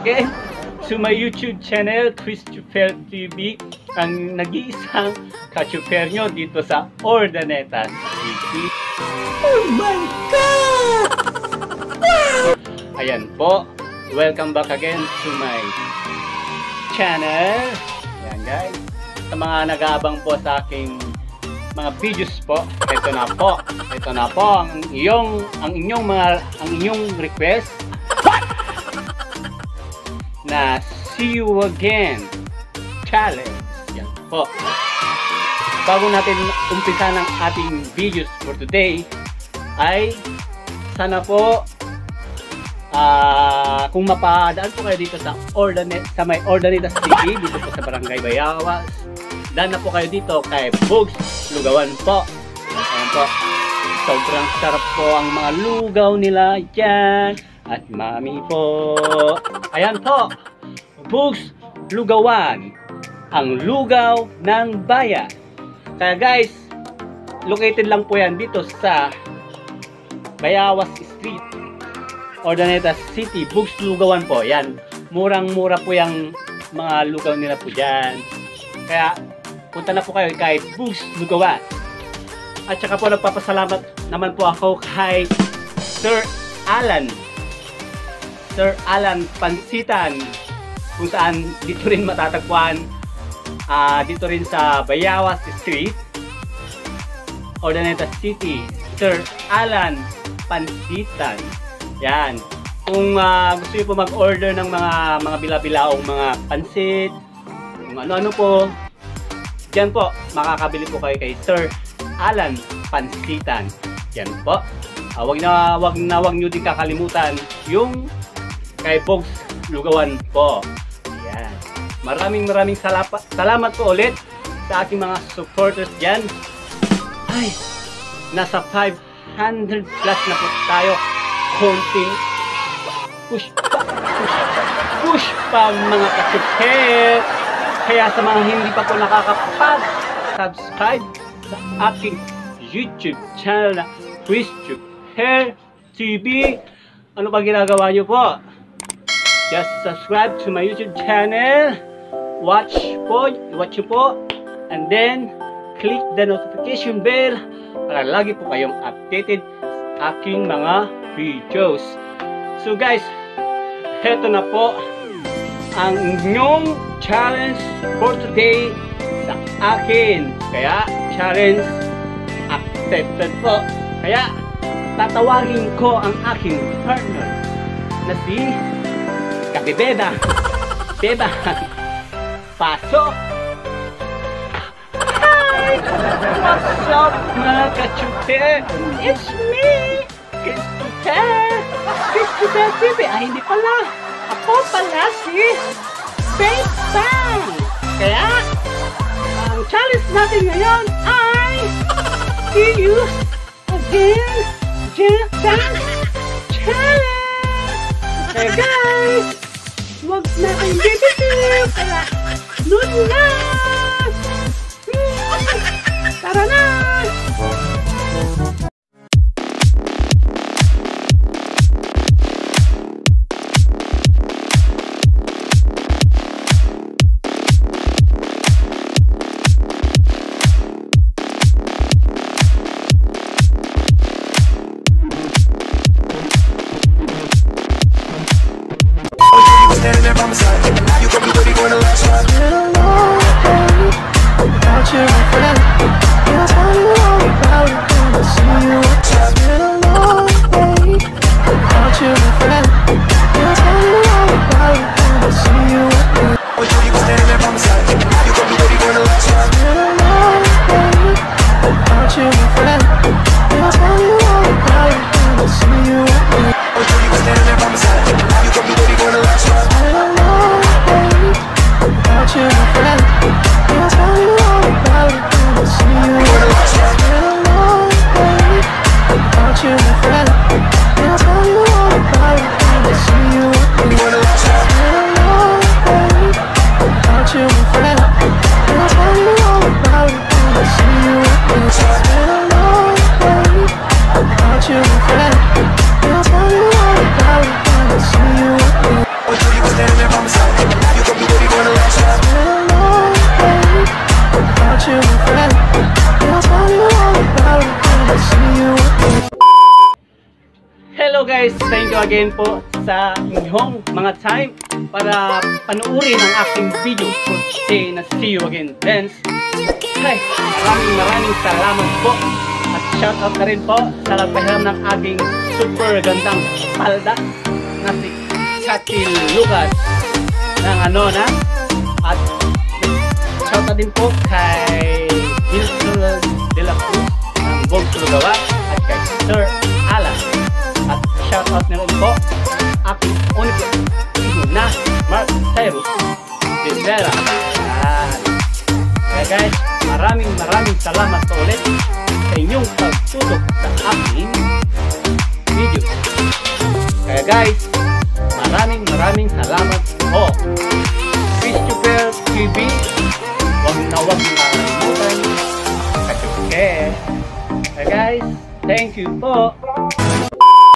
again to my YouTube channel, Christopher TV, ang nag-iisang ka-chuper nyo dito sa Ordaneta City. Oh my God! Ayan po, welcome back again to my channel. Ayan guys, sa mga nag-aabang po sa aking mga videos po, ito na po ang inyong request na See You Again challenge. Yan po. Bago natin umpisa ng ating videos for today, ay sana po kung mapadaan po kayo dito sa may Ordaneta City, dito po sa Barangay Bayawas, daan na po kayo dito kay Bugs Lugawan po. Ayan po, sobrang sarap po ang mga lugaw nila dyan. At mami po, ayan po, Bugs Lugawan, ang lugaw ng bayan. Kaya guys, located lang po yan dito sa Bayawas Street, Ordaneta City, Bugs Lugawan po. Yan, murang-mura po yung mga lugaw nila po dyan. Kaya punta na po kayo kay Bugs Lugawan. At saka po nagpapasalamat naman po ako kay Sir Alan Pansitan, kung saan dito rin matatagpuan, dito rin sa Bayawas Street, Ordaneta City, Sir Alan Pansitan. Yan, kung gusto niyo po mag-order ng mga bila-bilaong mga pansit, kung ano-ano po, dyan po makakabili po kayo kay Sir Alan Pansitan. Yan po. Wag nyo din kakalimutan yung kay Bugs Lugawan po. Yan. Maraming salamat po ulit sa aking mga supporters dyan. Ay, nasa 500 plus na po tayo. Konting push pa mga ka-super. Kaya sa mga hindi pa po nakakapag-subscribe sa aking YouTube channel na Christopher TV, ano ba ginagawa nyo po? Just subscribe to my YouTube channel, watch nyo po, and then click the notification bell para lagi po kayong updated sa aking mga videos. So guys, heto na po ang inyong challenge for today sa akin. Kaya challenge accepted po. Kaya tatawagin ko ang aking partner na si Kabibeba. Beba, pasok! Hi! What's up mga ka-chuper? It's me! Christopher TV. Hindi pala. Ako pala si Beba. Kaya ang challenge natin ngayon ay See You Again challenge. Kaya guys, wag na kayong bibitip. Kaya noon na. Tara na. Standing there by my side, you gon' be ready for the last ride. Been a long day without you, my friend. I'll tell you all about it when I see you. It's been a long day without you, my friend. I'll tell you all about it when I see you. With you, standing there by my side, you gon' be ready for the last ride. Been a long day without you, my friend. I'll tell you all about it when I see you. With you, standing there by my side, you gon' be ready for the last ride. Without you, my friend, I'll tell you all about it when I see you. It's been a long day without you, my friend, I'll tell you all about it when I see you. It's been a long day without you, my friend, I'll tell you all about it when I see you. It's been a long day without you, my friend, I'll tell you all about it when I see you. guys, thank you again po sa inyong mga time para panuorin ang aking video for today na see you again friends. Hi, maraming salamat po at shoutout na rin po sa nagpahiram ng aking super gandang palda na si Katil Lucas ng at shoutout din po kay Wilson de la Cruz ng Bogs Lugawan at kay Sir Alan. At shoutout na rin po aking unik na Mark Cyrus de Vera. Kaya guys, maraming salamat po ulit sa inyong pagtutok sa aking video. Kaya guys, maraming salamat po. Christopher TV, huwag nakalimutan. Kaya guys, thank you po.